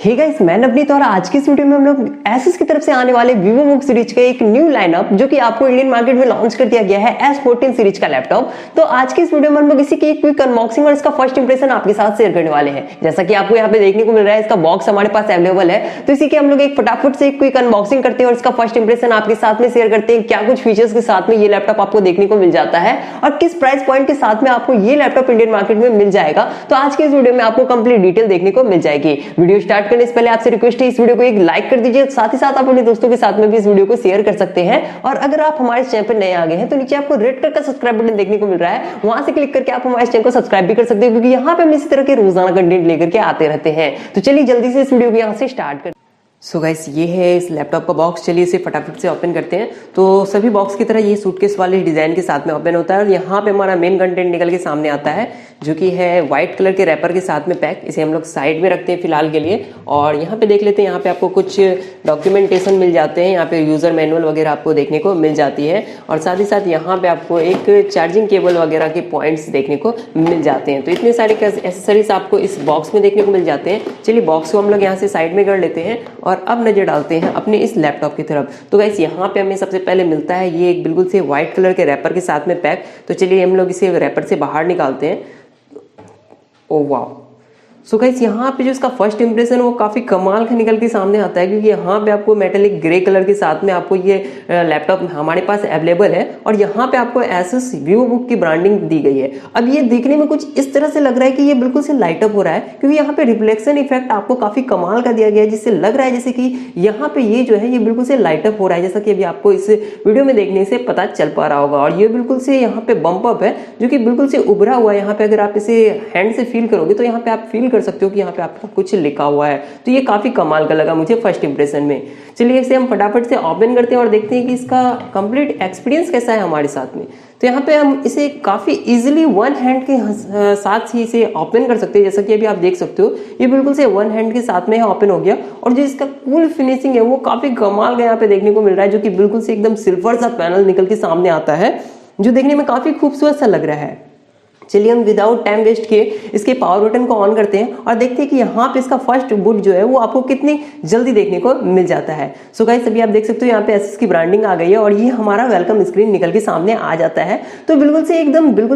Hey guys, मैं नवनीत और आज की इस वीडियो में हम लोग Asus की तरफ से आने वाले Vivobook सीरीज का एक न्यू लाइनअप जो कि आपको इंडियन मार्केट में लॉन्च कर दिया गया है S14 सीरीज का लैपटॉप। तो आज की इस वीडियो में हम लोग इसी की एक क्विक अनबॉक्सिंग और इसका फर्स्ट इंप्रेशन आपके साथ शेयर करने वाले हैं। जैसा कि आपको यहाँ पे देखने को मिल रहा है, इसका बॉक्स हमारे पास अवेलेबल है, तो इसी के हम लोग एक फटाफट से एक क्विक अनबॉक्सिंग करते हैं और इसका फर्स्ट इंप्रेशन आपके साथ में शेयर करते हैं। क्या कुछ फीचर्स के साथ में ये लैपटॉप आपको देखने को मिल जाता है और किस प्राइस पॉइंट के साथ में आपको ये लैपटॉप इंडियन मार्केट में मिल जाएगा। तो आज के इस वीडियो में आपको कंप्लीट डिटेल देखने को मिल जाएगी। वीडियो स्टार्ट करने से पहले आपसे रिक्वेस्ट है, इस वीडियो को एक लाइक कर दीजिए, साथ ही साथ आप अपने दोस्तों के साथ में भी इस वीडियो को शेयर कर सकते हैं। और अगर आप हमारे चैनल पर नए आ गए हैं तो नीचे आपको रेड कलर का सब्सक्राइब बटन देखने को मिल रहा है, वहां से क्लिक करके आप हमारे चैनल को सब्सक्राइब भी कर सकते हैं, क्योंकि यहाँ पे हम इसी तरह के रोजाना कंटेंट लेकर के आते रहते हैं। तो चलिए जल्दी से इस वीडियो को यहाँ से स्टार्ट करते हैं। सो गाइस, ये है इस लैपटॉप का बॉक्स। चलिए इसे फटाफट से ओपन करते हैं। तो सभी बॉक्स की तरह ये सूटकेस वाले डिजाइन के साथ में ओपन होता है और यहाँ पे हमारा मेन कंटेंट निकल के सामने आता है, जो कि है व्हाइट कलर के रैपर के साथ में पैक। इसे हम लोग साइड में रखते हैं फिलहाल के लिए और यहाँ पे देख लेते हैं। यहाँ पे आपको कुछ डॉक्यूमेंटेशन मिल जाते हैं, यहाँ पे यूजर मैनुअल वगैरह आपको देखने को मिल जाती है और साथ ही साथ यहाँ पे आपको एक चार्जिंग केबल वगैरह के पॉइंट्स देखने को मिल जाते हैं। तो इतने सारे एसेसरीज आपको इस बॉक्स में देखने को मिल जाते हैं। चलिए बॉक्स को हम लोग यहाँ से साइड में कर लेते हैं और अब नजर डालते हैं अपने इस लैपटॉप की तरफ। तो गाइस, यहाँ पे हमें सबसे पहले मिलता है ये एक बिल्कुल से व्हाइट कलर के रैपर के साथ में पैक। तो चलिए हम लोग इसे रैपर से बाहर निकालते हैं। ओ वाह! सो गाइस, यहाँ पे जो इसका फर्स्ट इंप्रेशन वो काफी कमाल का निकल के सामने आता है, क्योंकि यहाँ पे आपको मेटेलिक ग्रे कलर के साथ में आपको ये लैपटॉप हमारे पास अवेलेबल है और यहाँ पे आपको Asus Vivobook की ब्रांडिंग दी गई है। अब ये देखने में कुछ इस तरह से लग रहा है कि ये बिल्कुल से लाइट अप हो रहा है, क्योंकि यहाँ पे रिफ्लेक्शन इफेक्ट आपको काफी कमाल का दिया गया है, जिससे लग रहा है जैसे कि यहाँ पे ये जो है ये बिल्कुल से लाइट अप हो रहा है, जैसा कि अभी आपको इस वीडियो में देखने से पता चल पा रहा होगा। और ये बिल्कुल से यहाँ पे बम्प अप है, जो कि बिल्कुल से उभरा हुआ है। यहाँ पे अगर आप इसे हैंड से फील करोगे तो यहाँ पे आप फील कर सकते हो कि यहाँ पे कुछ लिखा हुआ है। तो ये काफी कमाल का लगा मुझे फर्स्ट इंप्रेशन में। चलिए इसे हम फटाफट से ओपन करते हैं और देखते हैं कि इसका कंप्लीट एक्सपीरियंस कैसा है हमारे साथ में। तो यहाँ पे हम इसे काफी इजीली वन हैंड के साथ ही इसे ओपन कर सकते हैं, जैसा कि अभी आप देख सकते हो ये बिल्कुल से वन हैंड के साथ में ओपन हो गया। और जो इसका कूल फिनिशिंग है वो काफी कमाल का यहाँ पे देखने को मिल रहा है, जो कि बिल्कुल से एकदम सिल्वर सा पैनल निकल के सामने आता है, जो देखने में काफी खूबसूरत सा लग रहा है। चलिए हम विदाउट टाइम वेस्ट किए इसके पावर बटन को ऑन करते हैं और देखते हैं कि यहाँ पे इसका फर्स्ट बूट जो है वो आपको कितनी जल्दी देखने को मिल जाता है। सो गाइस, अभी आप देख सकते हो यहाँ पे Asus की ब्रांडिंग आ गई है और ये हमारा वेलकम स्क्रीन निकल के सामने आ जाता है। तो बिल्कुल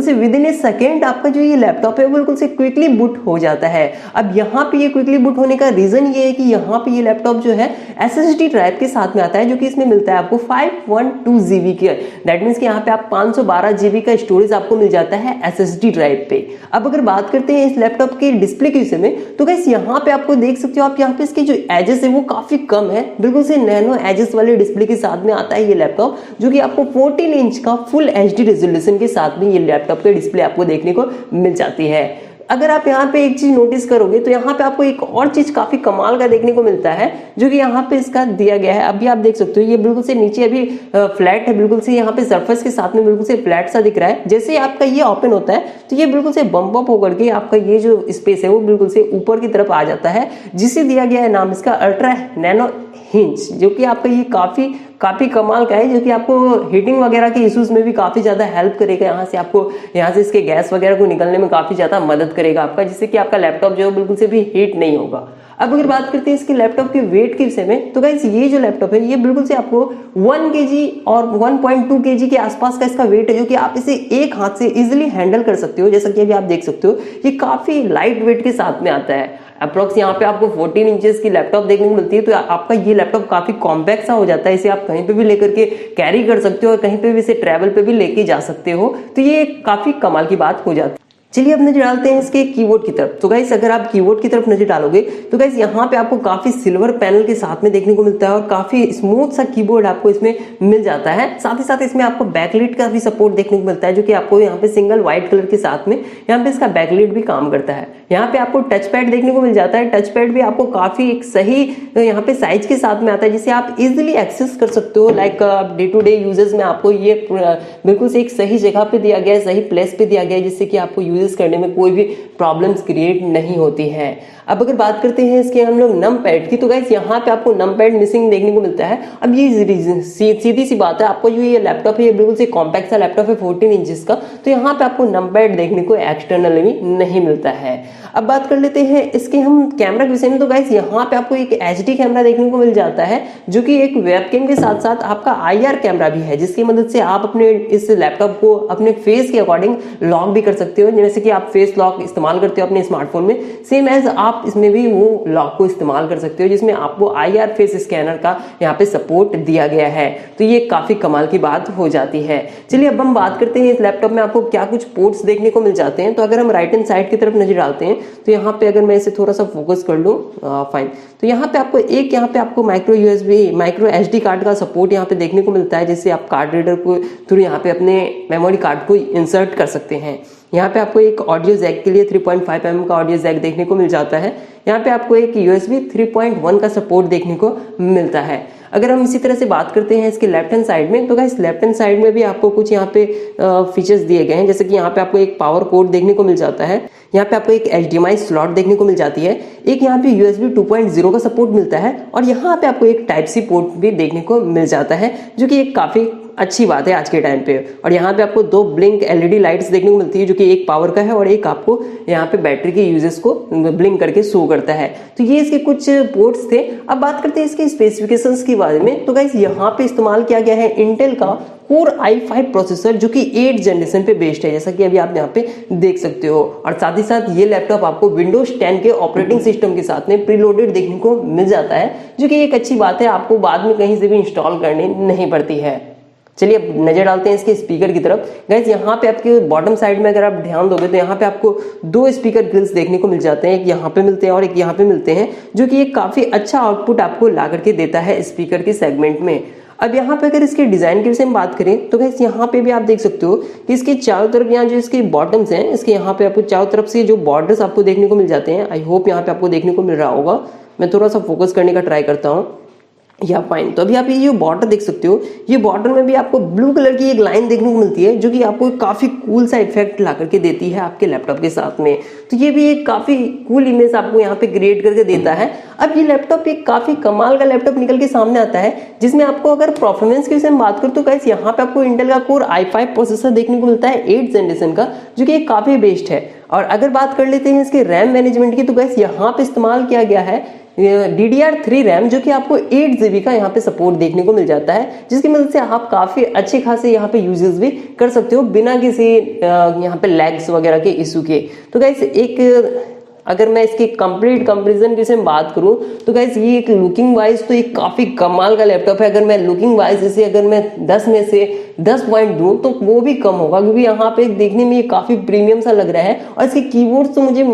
से विद इन ए सेकेंड आपका जो ये लैपटॉप है बिल्कुल से क्विकली बूट हो जाता है। अब यहाँ पे ये क्विकली बूट होने का रीजन ये है कि यहाँ पे ये लैपटॉप जो है SSD ड्राइव के साथ में आता है, जो कि इसमें मिलता है आपको 512 GB के। दैट मीन्स कि यहाँ पे आप 512 GB का स्टोरेज आपको मिल जाता है SSD ड्राइव पे। अब अगर बात करते हैं इस लैपटॉप के डिस्प्ले के विषय में, तो गाइस यहाँ पे आपको देख सकते हो आप यहाँ पे इसके जो एजेस है वो काफी कम है, बिल्कुल से नैनो एजेस वाले डिस्प्ले के साथ में आता है ये लैपटॉप, जो कि आपको 14 इंच का फुल HD रेजोल्यूशन के साथ में ये लैपटॉप के डिस्प्ले आपको देखने को मिल जाती है। अगर आप यहाँ पे एक चीज नोटिस करोगे तो यहाँ पे आपको एक और चीज काफी कमाल का देखने को मिलता है, जो कि यहाँ पे इसका दिया गया है। अभी आप देख सकते हो ये बिल्कुल से नीचे अभी फ्लैट है, बिल्कुल से यहाँ पे सरफेस के साथ में बिल्कुल से फ्लैट सा दिख रहा है। जैसे ही आपका ये ओपन होता है तो ये बिल्कुल से बम्प अप होकर के आपका ये जो स्पेस है वो बिल्कुल से ऊपर की तरफ आ जाता है, जिसे दिया गया है नाम इसका अल्ट्रा नैनो हिंज, जो कि आपका ये काफी कमाल का है, जो कि आपको हीटिंग वगैरह के इश्यूज में भी काफी ज्यादा हेल्प करेगा। यहाँ से इसके गैस वगैरह को निकलने में काफी ज्यादा मदद करेगा आपका, जिससे कि आपका लैपटॉप जो है बिल्कुल से भी हीट नहीं होगा। अब अगर बात करते हैं इसके लैपटॉप के वेट के विषय में, तो गाइस ये जो लैपटॉप है ये बिल्कुल से आपको 1 kg और 1.2 kg के आसपास का इसका वेट है, जो कि आप इसे एक हाथ से इजिली हैंडल कर सकते हो। जैसा कि अभी आप देख सकते हो ये काफी लाइट वेट के साथ में आता है। अप्रोक्स यहाँ पे आपको 14 इंचेस की लैपटॉप देखने को मिलती है, तो आपका ये लैपटॉप काफी कॉम्पैक्ट सा हो जाता है। इसे आप कहीं पे भी लेकर के कैरी कर सकते हो और कहीं पे भी इसे ट्रैवल पे भी लेके जा सकते हो। तो ये काफी कमाल की बात हो जाती है। चलिए अब नजर डालते हैं इसके कीबोर्ड की तरफ। तो गाइस, अगर आप कीबोर्ड की तरफ नजर डालोगे तो गाइस यहाँ पे आपको काफी सिल्वर पैनल के साथ में देखने को मिलता है और काफी स्मूथ सा कीबोर्ड आपको इसमें मिल जाता है। साथ ही साथ इसमें आपको बैकलाइट का भी सपोर्ट देखने को मिलता है, जो कि आपको यहाँ पे सिंगल व्हाइट कलर के साथ में यहाँ पे इसका बैकलाइट भी काम करता है। यहाँ पे आपको टच पैड देखने को मिल जाता है। टच पैड भी आपको काफी एक सही यहाँ पे साइज के साथ में आता है, जिसे आप इजिली एक्सेस कर सकते हो। Like day to day uses में आपको ये बिल्कुल से एक सही जगह पे दिया गया है, सही प्लेस पे दिया गया है, जिससे कि आपको यूजेस यूज करने में कोई भी प्रॉब्लम्स क्रिएट नहीं होती है। अब अगर बात करते हैं इसके हम लोग नम पैड की, तो गाइस यहाँ पे आपको नम पैड मिसिंग देखने को मिलता है। अब ये सीधी सी बात है, आपको जो ये लैपटॉप है ये बिल्कुल से कॉम्पैक्ट सा लैपटॉप है 14 इंचेस का, तो यहाँ पे आपको नम पैड देखने को एक्सटर्नली भी नहीं मिलता है। अब बात कर लेते हैं इसके हम कैमरा के विषय में, तो गाइस यहाँ पे आपको एक HD कैमरा देखने को मिल जाता है, जो कि एक वेबकैम के साथ साथ आपका IR कैमरा भी है, जिसकी मदद से आप अपने इस लैपटॉप को अपने फेस के अकॉर्डिंग लॉक भी कर सकते हो। जैसे कि आप फेस लॉक इस्तेमाल करते हो अपने स्मार्टफोन में, सेम एज आप इसमें भी वो लॉक को इस्तेमाल कर सकते हो, जिसमें आपको IR फेस स्कैनर का यहाँ पे सपोर्ट दिया गया है। तो ये काफी कमाल की बात हो जाती है। चलिए अब हम बात करते हैं इस लैपटॉप में आपको क्या कुछ पोर्ट्स देखने को मिल जाते हैं। तो अगर हम राइट हैंड साइड की तरफ नजर डालते हैं, तो यहाँ पे अगर मैं इसे थोड़ा सा फोकस कर लूँ, फाइन, तो यहाँ पे आपको माइक्रो SD कार्ड का सपोर्ट यहाँ पे देखने को मिलता है, जिससे आप कार्ड रीडर को थ्रू यहाँ पे अपने मेमोरी कार्ड को इंसर्ट कर सकते हैं। यहाँ पे आपको एक ऑडियो जैक के लिए 3.5 mm का ऑडियो जैक देखने को मिल जाता है। यहाँ पे आपको एक USB 3.1 का सपोर्ट देखने को मिलता है। अगर हम इसी तरह से बात करते हैं इसके लेफ्ट हैंड साइड में, तो गाइस लेफ्ट हैंड साइड में भी आपको कुछ यहाँ पे फीचर्स दिए गए हैं, जैसे कि यहाँ पे आपको एक पावर पोर्ट देखने को मिल जाता है, यहाँ पे आपको एक HDMI स्लॉट देखने को मिल जाती है, एक यहाँ पे USB 2.0 का सपोर्ट मिलता है, और यहाँ पे आपको एक टाइप C पोर्ट भी देखने को मिल जाता है, जो कि एक काफी अच्छी बात है आज के टाइम पे। और यहाँ पे आपको 2 ब्लिंक LED लाइट्स देखने को मिलती है, जो कि एक पावर का है और एक आपको यहाँ पे बैटरी के यूजेस को ब्लिंक करके शो करता है। तो ये इसके कुछ पोर्ट्स थे। अब बात करते हैं इसके स्पेसिफिकेशंस के बारे में। तो गाइस यहाँ पे इस्तेमाल किया गया है इंटेल का कोर i5 प्रोसेसर, जो कि 8th जनरेशन पे बेस्ड है, जैसा कि अभी आप यहाँ पे देख सकते हो। और साथ ही साथ ये लैपटॉप आपको विंडोज 10 के ऑपरेटिंग सिस्टम के साथ में प्रीलोडेड देखने को मिल जाता है, जो कि एक अच्छी बात है, आपको बाद में कहीं से भी इंस्टॉल करनी नहीं पड़ती है। चलिए अब नजर डालते हैं इसके स्पीकर की तरफ। गाइस यहाँ पे आपके बॉटम साइड में अगर आप ध्यान दोगे, तो यहाँ पे आपको 2 स्पीकर ग्रिल्स देखने को मिल जाते हैं, एक यहाँ पे मिलते हैं और एक यहाँ पे मिलते हैं, जो कि एक काफी अच्छा आउटपुट आपको ला करके देता है स्पीकर के सेगमेंट में। अब यहाँ पे अगर इसके डिजाइन के विषय में बात करें, तो गाइस यहाँ पे भी आप देख सकते हो कि इसके चारों तरफ यहाँ जो इसके बॉटम्स हैं, इसके यहाँ पे आपको चारों तरफ से जो बॉर्डर्स आपको देखने को मिल जाते हैं। आई होप यहाँ पे आपको देखने को मिल रहा होगा, मैं थोड़ा सा फोकस करने का ट्राई करता हूँ। या फाइन, तो अभी आप ये जो बॉर्डर देख सकते हो, ये बॉर्डर में भी आपको ब्लू कलर की एक लाइन देखने को मिलती है, जो कि आपको काफी कूल सा इफेक्ट ला करके देती है आपके लैपटॉप के साथ में। तो ये भी एक काफी कूल इमेज आपको यहाँ पे क्रिएट करके देता है। अब ये लैपटॉप एक काफी कमाल का लैपटॉप निकल के सामने आता है, जिसमें आपको अगर परफॉर्मेंस के विषय में बात करूं, तो गाइस यहाँ पे आपको इंटेल का कोर i5 प्रोसेसर देखने को मिलता है 8th जनरेशन का, जो कि एक काफी बेस्ट है। और अगर बात कर लेते हैं इसके रैम मैनेजमेंट की, तो गाइस यहाँ पे इस्तेमाल किया गया है DDR3 रैम, जो कि आपको 8 GB का यहाँ पे सपोर्ट देखने को मिल जाता है, जिसकी मदद से आप काफी अच्छे खासे यहाँ पे यूजेस भी कर सकते हो बिना किसी यहाँ पे लैग्स वगैरह के इशू के। तो गाइस अगर मैं इसकी कंप्लीट कंपैरिजन की से बात करूं, तो गाइस ये एक लुकिंग वाइज तो एक काफी कमाल का लैपटॉप है। अगर मैं लुकिंग वाइज इसे अगर मैं 10 में से 10 पॉइंट दूं, तो वो भी कम होगा, क्योंकि यहाँ पे देखने में ये काफी प्रीमियम सा लग रहा है। और इसके कीबोर्ड तो मुझे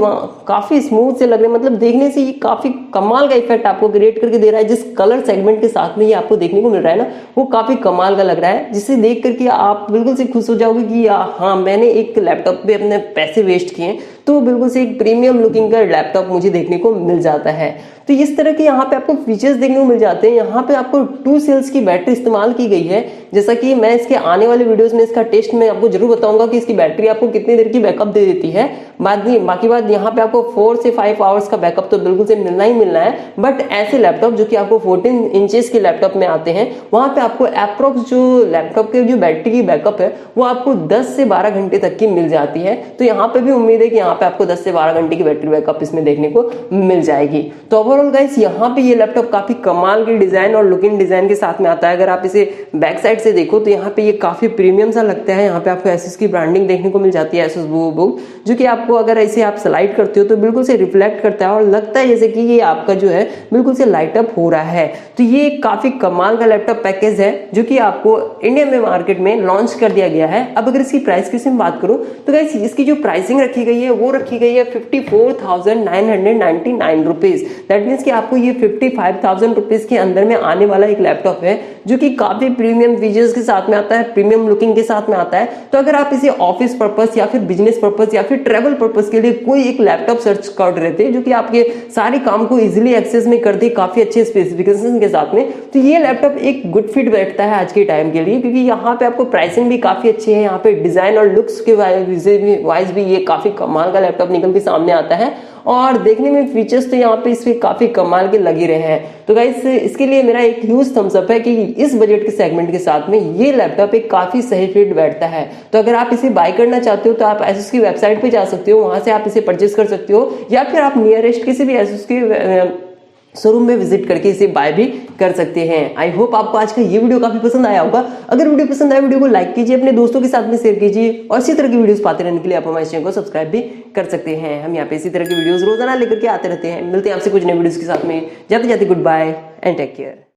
काफी स्मूथ से लग रहे हैं, मतलब देखने से ये काफी कमाल का इफेक्ट आपको क्रिएट करके दे रहा है। जिस कलर सेगमेंट के साथ में ये आपको देखने को मिल रहा है ना, वो काफी कमाल का लग रहा है, जिसे देख करके आप बिल्कुल से खुश हो जाओगे कि हाँ, मैंने एक लैपटॉप पे अपने पैसे वेस्ट किए। तो बिल्कुल से एक प्रीमियम लुकिंग का लैपटॉप मुझे देखने को मिल जाता है। तो इस तरह के यहाँ पे आपको फीचर्स देखने को मिल जाते हैं। यहाँ पे आपको 2 सेल्स की बैटरी इस्तेमाल की गई है, जैसा कि मैं इसके आने वाले वीडियोस में इसका टेस्ट में आपको जरूर बताऊंगा कि इसकी बैटरी आपको कितनी देर की बैकअप दे देती है। बाकी बात यहाँ पे आपको 4 से 5 आवर्स का बैकअप तो बिल्कुल से मिलना ही मिलना है। बट ऐसे लैपटॉप जो कि आपको 14 इंचेस के लैपटॉप में आते हैं, वहां पे आपको अप्रोक्स जो लैपटॉप के जो बैटरी की बैकअप है, वो आपको 10 से 12 घंटे तक की मिल जाती है। तो यहाँ पे भी उम्मीद है कि यहाँ पे आपको 10 से 12 घंटे की बैटरी बैकअप इसमें देखने को मिल जाएगी। तो ओवरऑल गाइस यहाँ पे ये लैपटॉप काफी कमाल की डिजाइन और लुकिंग डिजाइन के साथ में आता है। अगर आप इसे बैक साइड से देखो, तो यहाँ पे ये काफी प्रीमियम सा लगता है। यहाँ पे आपको एसुस की ब्रांडिंग देखने को मिल जाती है, एसुस विवोबुक, जो कि आपको अगर ऐसे आप स्लाइड करते हो तो बिल्कुल से रिफ्लेक्ट करता है और लगता है जैसे कि ये आपका जो है बिल्कुल से लाइट अप हो रहा है। तो ये काफी कमाल का लैपटॉप पैकेज है, जो कि आपको इंडिया में मार्केट में लॉन्च कर दिया गया है। अब अगर इसकी प्राइस की बात करूं, तो गाइस इसकी जो प्राइसिंग रखी गई है, वो रखी गई है 54,999 रुपीज। दैट मीन्स कि आपको ये 55,000 रुपीज के अंदर में आने वाला एक लैपटॉप है, जो कि काफी प्रीमियम फीचर्स के साथ में आता है, प्रीमियम लुकिंग के साथ में आता है। तो अगर आप इसे ऑफिस पर्पस या फिर बिजनेस पर्पस या फिर ट्रेवल पर्पस के लिए कोई एक लैपटॉप सर्च कर रहे थे जो कि आपके सारे काम को इजीली एक्सेस में कर दे काफी अच्छे स्पेसिफिकेशन के साथ में, तो ये लैपटॉप एक गुड फिट बैठता है आज के टाइम के लिए, क्योंकि यहाँ पे आपको प्राइसिंग भी काफी अच्छी है, यहाँ पे डिजाइन और लुक्स के वाइज भी ये काफी कमाल का लैपटॉप निकल के सामने आता है और देखने में फीचर्स तो यहाँ पे इसके काफी कमाल के लग ही रहे हैं। तो गाइस इसके लिए मेरा एक ह्यूज थम्स अप है कि इस बजट के सेगमेंट के साथ में ये लैपटॉप एक काफी सही फिट बैठता है। तो अगर आप इसे बाय करना चाहते हो तो आप एसुस की वेबसाइट पे जा सकते हो, वहां से आप इसे परचेस कर सकते हो, या फिर आप नियरेस्ट किसी भी एसुस के शोरूम में विजिट करके इसे बाय भी कर सकते हैं। आई होप आपको आज का ये वीडियो काफी पसंद आया होगा। अगर वीडियो पसंद आया वीडियो को लाइक कीजिए, अपने दोस्तों के साथ में शेयर कीजिए और इसी तरह की वीडियोस पाते रहने के लिए आप हमारे चैनल को सब्सक्राइब भी कर सकते हैं। हम यहाँ पे इसी तरह की वीडियोस रोजाना लेकर के आते रहते हैं। मिलते हैं आपसे कुछ नए वीडियोस के साथ में। जाते जाते goodbye and take care.